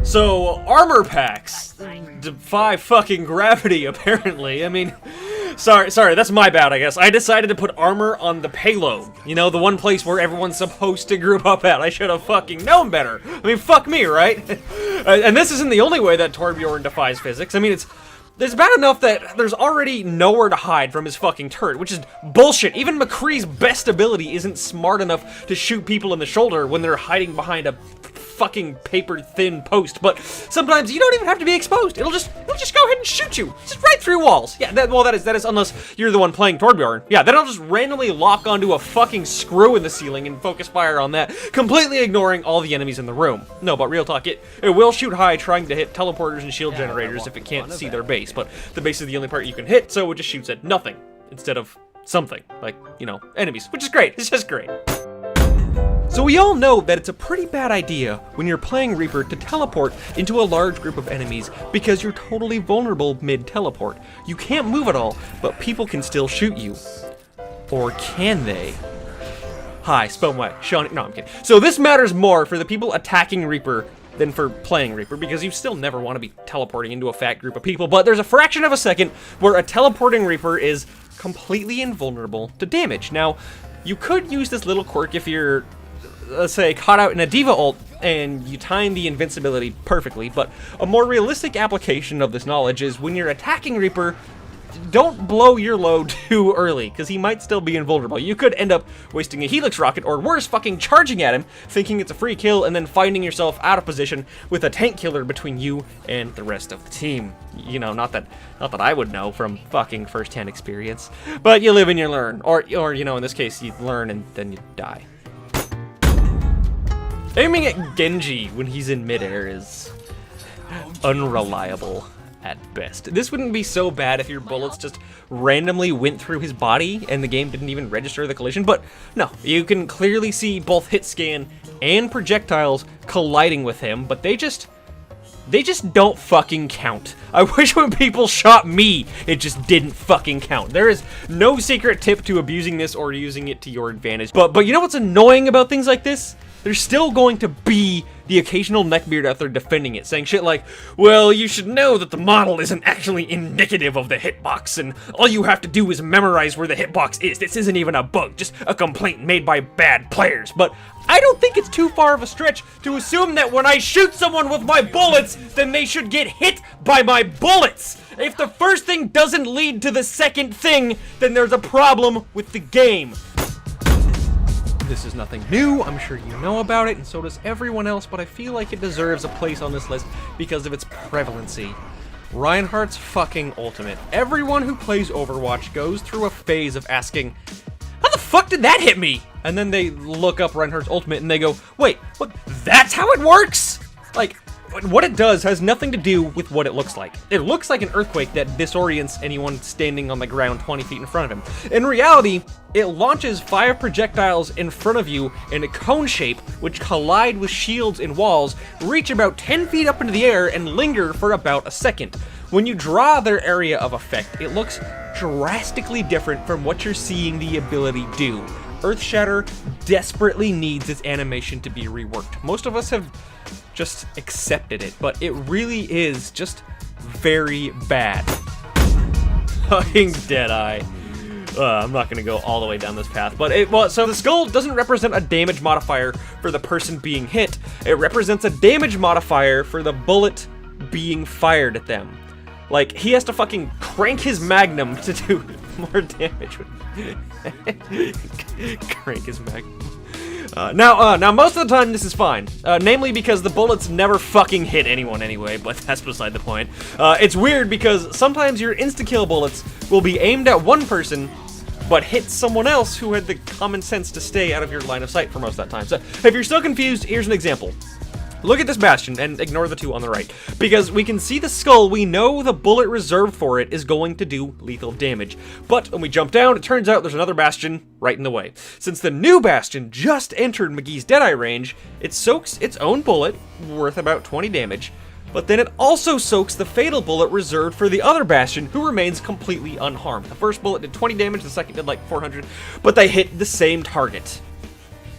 So, armor packs defy fucking gravity, apparently. I mean, sorry, that's my bad, I guess. I decided to put armor on the payload. You know, the one place where everyone's supposed to group up at. I should have fucking known better. I mean, fuck me, right? And this isn't the only way that Torbjorn defies physics. I mean, it's bad enough that there's already nowhere to hide from his fucking turret, which is bullshit. Even McCree's best ability isn't smart enough to shoot people in the shoulder when they're hiding behind a fucking paper-thin post. But sometimes you don't even have to be exposed. It'll just go ahead and shoot you, just right through walls. Yeah, that is unless you're the one playing Torbjorn. Yeah, then I'll just randomly lock onto a fucking screw in the ceiling and focus fire on that, completely ignoring all the enemies in the room. No, but real talk, it will shoot high trying to hit teleporters and shield generators if it can't see their base. But the base is the only part you can hit, so it just shoots at nothing instead of something, like, you know, enemies, which is great. It's just great. So we all know that it's a pretty bad idea when you're playing Reaper to teleport into a large group of enemies because you're totally vulnerable mid-teleport. You can't move at all, but people can still shoot you. Or can they? Hi, Spellwhack, Sean. No, I'm kidding. So this matters more for the people attacking Reaper than for playing Reaper, because you still never want to be teleporting into a fat group of people, but there's a fraction of a second where a teleporting Reaper is completely invulnerable to damage. Now, you could use this little quirk if you're, let's say, caught out in a Diva ult and you time the invincibility perfectly, but a more realistic application of this knowledge is when you're attacking Reaper, don't blow your load too early, because he might still be invulnerable. You could end up wasting a Helix rocket, or worse, fucking charging at him, thinking it's a free kill, and then finding yourself out of position with a tank killer between you and the rest of the team. You know, not that I would know from fucking first-hand experience, but you live and you learn. Or you know, in this case, you learn and then you die. Aiming at Genji when he's in midair is unreliable at best. This wouldn't be so bad if your bullets just randomly went through his body and the game didn't even register the collision, but no, you can clearly see both hit scan and projectiles colliding with him, but they just don't fucking count. I wish when people shot me, it just didn't fucking count. There is no secret tip to abusing this or using it to your advantage. But you know what's annoying about things like this? There's still going to be the occasional neckbeard out there defending it, saying shit like, well, you should know that the model isn't actually indicative of the hitbox, and all you have to do is memorize where the hitbox is. This isn't even a bug, just a complaint made by bad players. But I don't think it's too far of a stretch to assume that when I shoot someone with my bullets, then they should get hit by my bullets. If the first thing doesn't lead to the second thing, then there's a problem with the game. This is nothing new, I'm sure you know about it, and so does everyone else, but I feel like it deserves a place on this list because of its prevalency. Reinhardt's fucking ultimate. Everyone who plays Overwatch goes through a phase of asking, how the fuck did that hit me? And then they look up Reinhardt's ultimate and they go, wait, what, that's how it works? Like, what it does has nothing to do with what it looks like. It looks like an earthquake that disorients anyone standing on the ground 20 feet in front of him. In reality, it launches 5 projectiles in front of you in a cone shape, which collide with shields and walls, reach about 10 feet up into the air, and linger for about a second. When you draw their area of effect, it looks drastically different from what you're seeing the ability do. Earthshatter desperately needs its animation to be reworked. Most of us have just accepted it, but it really is just very bad. Fucking Deadeye. I'm not gonna go all the way down this path, but so the skull doesn't represent a damage modifier for the person being hit. It represents a damage modifier for the bullet being fired at them. Like, he has to fucking crank his magnum to do more damage. Crank his magnum. Now, most of the time this is fine, namely because the bullets never fucking hit anyone anyway, but that's beside the point. It's weird because sometimes your insta-kill bullets will be aimed at one person, but hit someone else who had the common sense to stay out of your line of sight for most of that time. So, if you're still confused, here's an example. Look at this bastion, and ignore the 2 on the right. Because we can see the skull, we know the bullet reserved for it is going to do lethal damage. But when we jump down, it turns out there's another bastion right in the way. Since the new bastion just entered McGee's Deadeye range, it soaks its own bullet, worth about 20 damage, but then it also soaks the fatal bullet reserved for the other bastion, who remains completely unharmed. The first bullet did 20 damage, the second did like 400, but they hit the same target.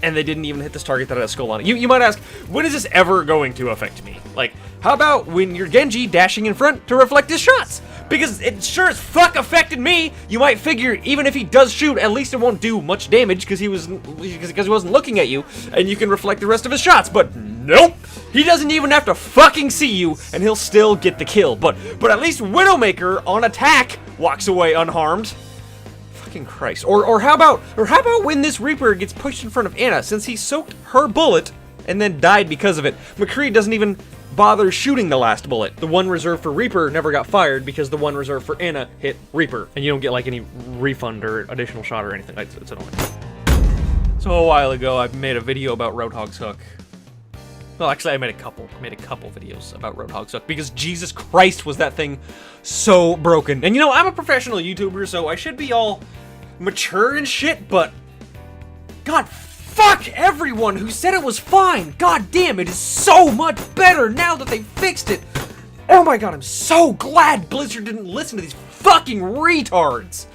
and they didn't even hit this target that had a skull on it. You might ask, when is this ever going to affect me? Like, how about when you're Genji dashing in front to reflect his shots? Because it sure as fuck affected me. You might figure even if he does shoot, at least it won't do much damage because he wasn't looking at you, and you can reflect the rest of his shots. But nope, he doesn't even have to fucking see you, and he'll still get the kill. But at least Widowmaker on attack walks away unharmed. Fucking Christ. Or how about when this Reaper gets pushed in front of Ana, since he soaked her bullet and then died because of it. McCree doesn't even bother shooting the last bullet. The one reserved for Reaper never got fired because the one reserved for Ana hit Reaper, and you don't get like any refund or additional shot or anything. It's annoying. So a while ago, I made a video about Roadhog's hook. Well, actually, I made a couple videos about Roadhog's hook because Jesus Christ was that thing so broken. And you know, I'm a professional YouTuber, so I should be all mature and shit, but God, fuck everyone who said it was fine. God damn, it is so much better now that they fixed it. Oh my God, I'm so glad Blizzard didn't listen to these fucking retards.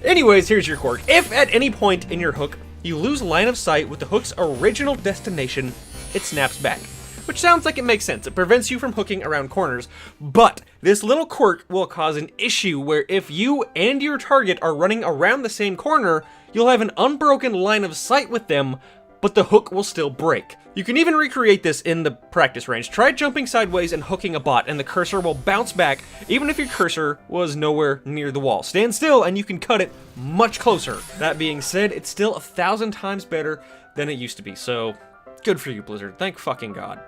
Anyways, here's your quirk. If at any point in your hook you lose line of sight with the hook's original destination, it snaps back. Which sounds like it makes sense. It prevents you from hooking around corners, but this little quirk will cause an issue where if you and your target are running around the same corner, you'll have an unbroken line of sight with them, but the hook will still break. You can even recreate this in the practice range. Try jumping sideways and hooking a bot, and the cursor will bounce back even if your cursor was nowhere near the wall. Stand still and you can cut it much closer. That being said, it's still 1,000 times better than it used to be, so good for you, Blizzard. Thank fucking God.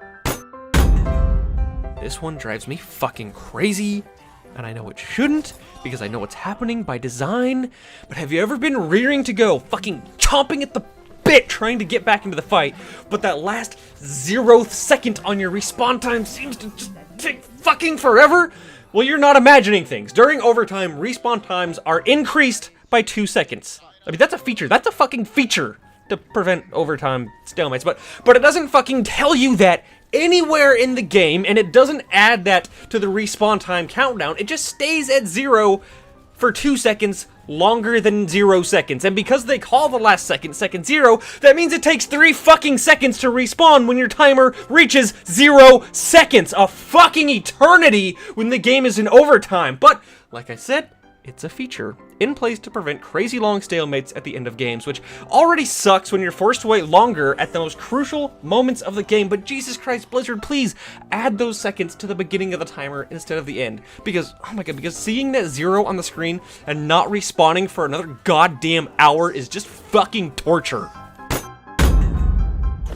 This one drives me fucking crazy, and I know it shouldn't, because I know it's happening by design, but have you ever been rearing to go, fucking chomping at the bit trying to get back into the fight, but that last 0th second on your respawn time seems to just take fucking forever? Well, you're not imagining things. During overtime, respawn times are increased by 2 seconds. I mean, that's a feature. That's a fucking feature to prevent overtime stalemates, but it doesn't fucking tell you that anywhere in the game, and it doesn't add that to the respawn time countdown. It just stays at 0 for 2 seconds longer than 0 seconds. And because they call the last second 0, that means it takes 3 fucking seconds to respawn when your timer reaches 0 seconds. A fucking eternity when the game is in overtime. But like I said, it's a feature in place to prevent crazy long stalemates at the end of games, which already sucks when you're forced to wait longer at the most crucial moments of the game. But Jesus Christ, Blizzard, please add those seconds to the beginning of the timer instead of the end. Because, oh my God, because seeing that 0 on the screen and not respawning for another goddamn hour is just fucking torture.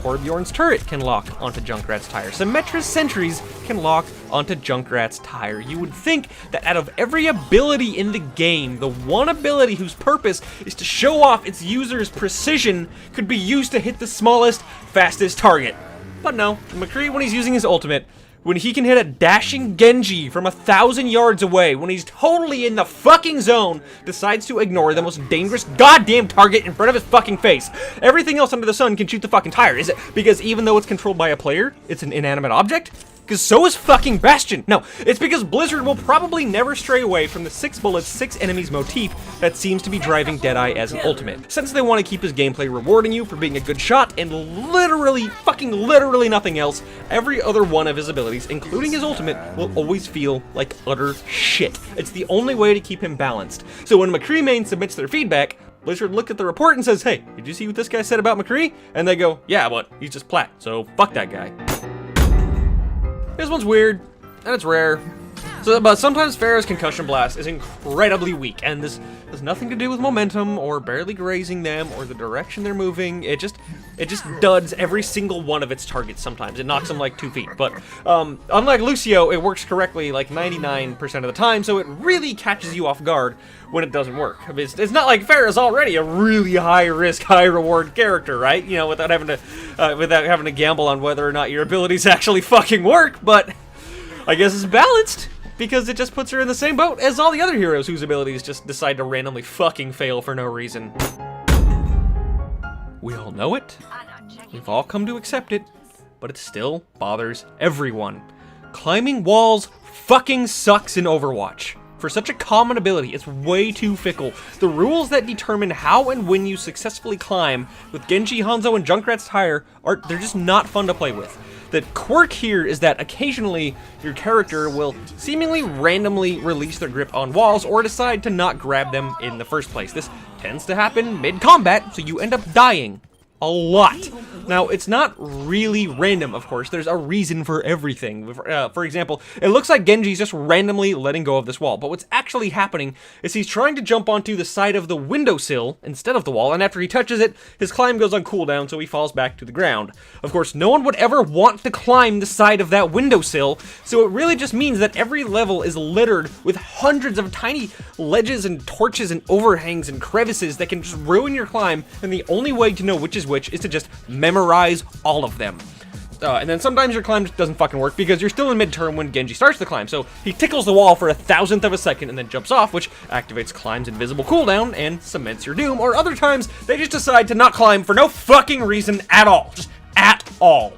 Torbjorn's turret can lock onto Junkrat's tire. Symmetra's sentries can lock onto Junkrat's tire. You would think that out of every ability in the game, the one ability whose purpose is to show off its user's precision could be used to hit the smallest, fastest target. But no, McCree, when he's using his ultimate, when he can hit a dashing Genji from 1,000 yards away, when he's totally in the fucking zone, decides to ignore the most dangerous goddamn target in front of his fucking face. Everything else under the sun can shoot the fucking tire. Is it because even though it's controlled by a player, it's an inanimate object? Because so is fucking Bastion. No, it's because Blizzard will probably never stray away from the 6 bullets, 6 enemies motif that seems to be driving Deadeye as an ultimate. Since they want to keep his gameplay rewarding you for being a good shot and literally, fucking literally nothing else, every other one of his abilities, including his ultimate, will always feel like utter shit. It's the only way to keep him balanced. So when McCree main submits their feedback, Blizzard looked at the report and says, hey, did you see what this guy said about McCree? And they go, yeah, but he's just plat, so fuck that guy. This one's weird, and it's rare. But sometimes Pharah's concussion blast is incredibly weak, and this has nothing to do with momentum or barely grazing them or the direction they're moving. It just duds every single one of its targets sometimes. It knocks them like 2 feet. But unlike Lucio, it works correctly like 99% of the time, so it really catches you off guard when it doesn't work. I mean, it's not like Pharah's already a really high-risk, high-reward character, right? You know, without having to gamble on whether or not your abilities actually fucking work, but I guess it's balanced, because it just puts her in the same boat as all the other heroes whose abilities just decide to randomly fucking fail for no reason. We all know it, we've all come to accept it, but it still bothers everyone. Climbing walls fucking sucks in Overwatch. For such a common ability, it's way too fickle. The rules that determine how and when you successfully climb with Genji, Hanzo, and Junkrat's Tire they're just not fun to play with. The quirk here is that occasionally your character will seemingly randomly release their grip on walls or decide to not grab them in the first place. This tends to happen mid-combat, so you end up dying a lot. Now, it's not really random, of course. There's a reason for everything. For example, it looks like Genji's just randomly letting go of this wall, but what's actually happening is he's trying to jump onto the side of the windowsill instead of the wall, and after he touches it, his climb goes on cooldown, so he falls back to the ground. Of course, no one would ever want to climb the side of that windowsill, so it really just means that every level is littered with hundreds of tiny ledges and torches and overhangs and crevices that can just ruin your climb, and the only way to know which is which is to just memorize all of them. And then sometimes your climb just doesn't fucking work because you're still in midterm when Genji starts the climb, so he tickles the wall for 1,000th of a second and then jumps off, which activates climb's invisible cooldown and cements your doom, or other times they just decide to not climb for no fucking reason at all. Just at all.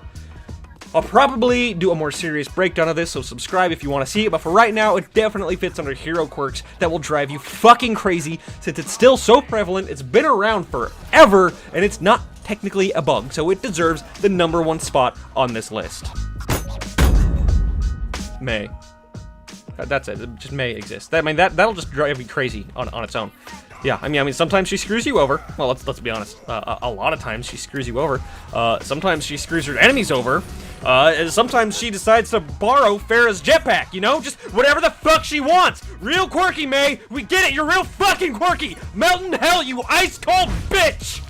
I'll probably do a more serious breakdown of this, so subscribe if you want to see it, but for right now, it definitely fits under hero quirks that will drive you fucking crazy since it's still so prevalent, it's been around forever, and it's not technically a bug, so it deserves the #1 spot on this list. May. That's it. Just May exists. That'll just drive you crazy on its own. Yeah, I mean, sometimes she screws you over. Well, let's be honest. A lot of times she screws you over. Sometimes she screws her enemies over. And sometimes she decides to borrow Pharah's jetpack, you know? Just whatever the fuck she wants. Real quirky, May. We get it. You're real fucking quirky. Melt in hell, you ice-cold bitch.